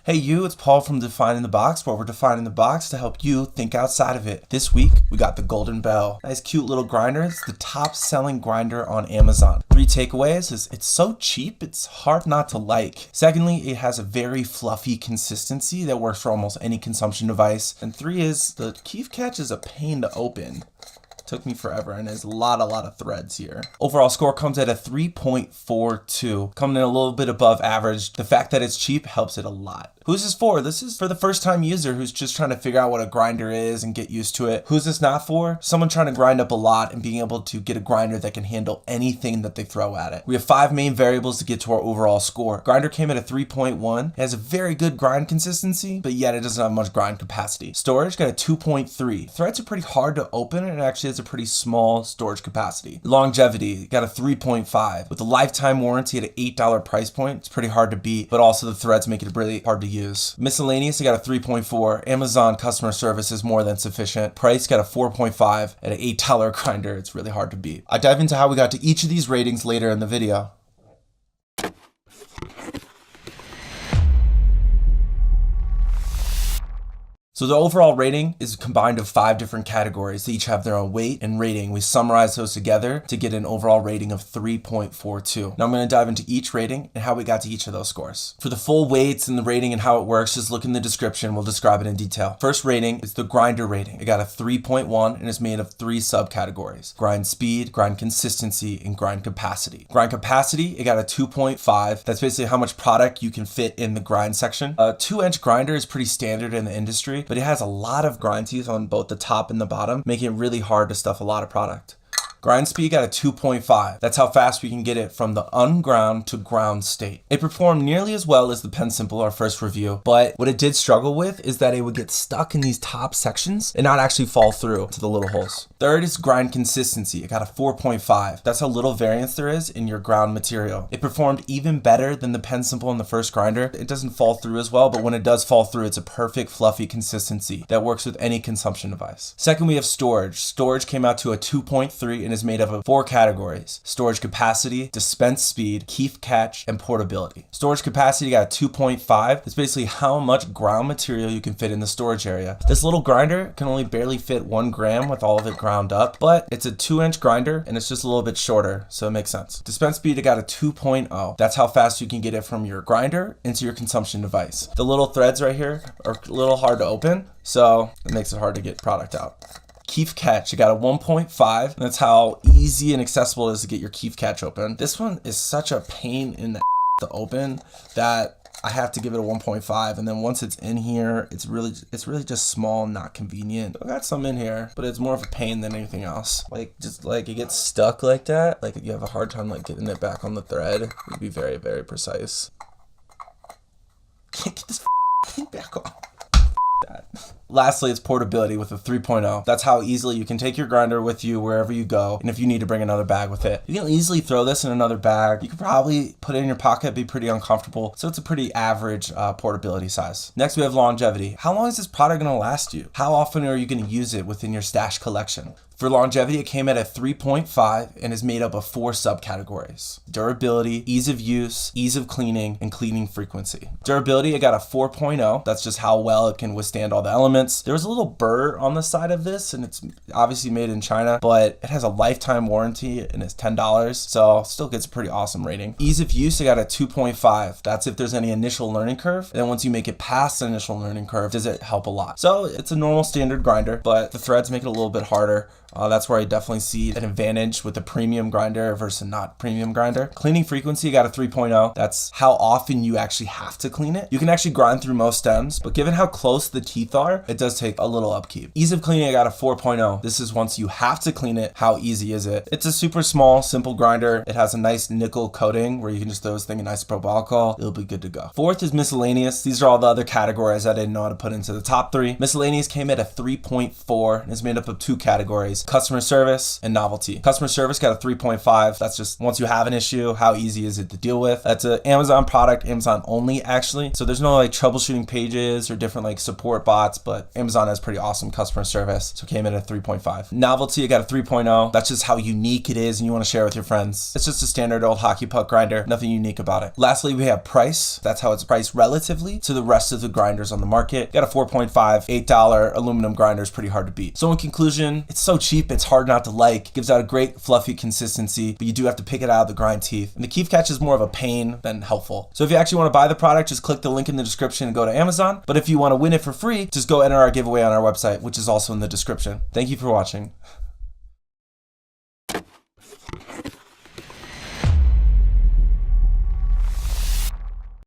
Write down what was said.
Hey you, it's Paul from Defining the Box, where we're defining the box to help you think outside of it. This week, we got the Golden Bell. Nice cute little grinder. It's the top selling grinder on Amazon. 3 takeaways is it's so cheap, it's hard not to like. Secondly, it has a very fluffy consistency that works for almost any consumption device. And 3 is the kief catch is a pain to open. Took me forever, and there's a lot of threads here. Overall score comes at a 3.42, coming in a little bit above average. The fact that it's cheap helps it a lot. Who's this for? This is for the first time user who's just trying to figure out what a grinder is and get used to it. Who's this not for? Someone trying to grind up a lot and being able to get a grinder that can handle anything that they throw at it. We have 5 main variables to get to our overall score. Grinder came at a 3.1. It has a very good grind consistency, but yet it doesn't have much grind capacity. Storage got a 2.3. Threads are pretty hard to open, and it actually has a pretty small storage capacity. Longevity got a 3.5. With a lifetime warranty at an $8 price point, it's pretty hard to beat, but also the threads make it really hard to use. Miscellaneous, I got a 3.4. Amazon customer service is more than sufficient. Price got a 4.5 at an $8 grinder. It's really hard to beat. I dive into how we got to each of these ratings later in the video. So the overall rating is combined of 5 different categories. They each have their own weight and rating. We summarize those together to get an overall rating of 3.42. Now I'm going to dive into each rating and how we got to each of those scores. For the full weights and the rating and how it works, just look in the description. We'll describe it in detail. First rating is the grinder rating. It got a 3.1 and is made of 3 subcategories: grind speed, grind consistency, and grind capacity. Grind capacity, it got a 2.5. That's basically how much product you can fit in the grind section. A 2-inch grinder is pretty standard in the industry, but it has a lot of grind teeth on both the top and the bottom, making it really hard to stuff a lot of product. Grind speed got a 2.5. That's how fast we can get it from the unground to ground state. It performed nearly as well as the Pen Simple, our first review, but what it did struggle with is that it would get stuck in these top sections and not actually fall through to the little holes. Third is grind consistency. It got a 4.5. That's how little variance there is in your ground material. It performed even better than the Pen Simple in the first grinder. It doesn't fall through as well, but when it does fall through, it's a perfect fluffy consistency that works with any consumption device. Second, we have storage. Storage came out to a 2.3 and is made up of 4 categories: storage capacity, dispense speed, kief catch, and portability. Storage capacity got a 2.5. It's basically how much ground material you can fit in the storage area. This little grinder can only barely fit 1 gram with all of it ground up, but it's a 2-inch grinder and it's just a little bit shorter, so it makes sense. Dispense speed, it got a 2.0. That's how fast you can get it from your grinder into your consumption device. The little threads right here are a little hard to open, so it makes it hard to get product out. Kief catch, you got a 1.5, and that's how easy and accessible it is to get your kief catch open. This one is such a pain in the to open that I have to give it a 1.5, and then once it's in here, it's really just small and not convenient. I got some in here, but it's more of a pain than anything else. Just like it gets stuck like that, like you have a hard time like getting it back on the thread. It would be very, very precise. Can't get this thing back on. That. Lastly, it's portability with a 3.0. That's how easily you can take your grinder with you wherever you go, and if you need to bring another bag with it, you can easily throw this in another bag. You could probably put it in your pocket, be pretty uncomfortable, so it's a pretty average portability size. Next, we have longevity. How long is this product going to last you? How often are you going to use it within your stash collection? For longevity, it came at a 3.5 and is made up of 4 subcategories: durability, ease of use, ease of cleaning, and cleaning frequency. Durability, it got a 4.0. That's just how well it can withstand all the elements. There was a little burr on the side of this, and it's obviously made in China, but it has a lifetime warranty and it's $10, so still gets a pretty awesome rating. Ease of use, it got a 2.5. That's if there's any initial learning curve. And then once you make it past the initial learning curve, does it help a lot. So it's a normal standard grinder, but the threads make it a little bit harder. That's where I definitely see an advantage with a premium grinder versus a not premium grinder. Cleaning frequency got a 3.0. That's how often you actually have to clean it. You can actually grind through most stems, but given how close the teeth are, it does take a little upkeep. Ease of cleaning, I got a 4.0. This is once you have to clean it, how easy is it? It's a super small, simple grinder. It has a nice nickel coating where you can just throw this thing in isopropyl alcohol. It'll be good to go. Fourth is miscellaneous. These are all the other categories I didn't know how to put into the top 3. Miscellaneous came at a 3.4 and is made up of 2 categories: customer service, and novelty. Customer service got a 3.5. That's just once you have an issue, how easy is it to deal with? That's an Amazon product, Amazon only actually. So there's no like troubleshooting pages or different like support bots, but Amazon has pretty awesome customer service. So it came in at 3.5. Novelty, I got a 3.0. That's just how unique it is and you want to share with your friends. It's just a standard old hockey puck grinder, nothing unique about it. Lastly, we have price. That's how it's priced relatively to the rest of the grinders on the market. Got a 4.5, $8 aluminum grinder is pretty hard to beat. So in conclusion, it's so cheap, it's hard not to like. Gives out a great fluffy consistency, but you do have to pick it out of the grind teeth. And the kief catch is more of a pain than helpful. So if you actually want to buy the product, just click the link in the description and go to Amazon. But if you want to win it for free, just go enter our giveaway on our website, which is also in the description. Thank you for watching.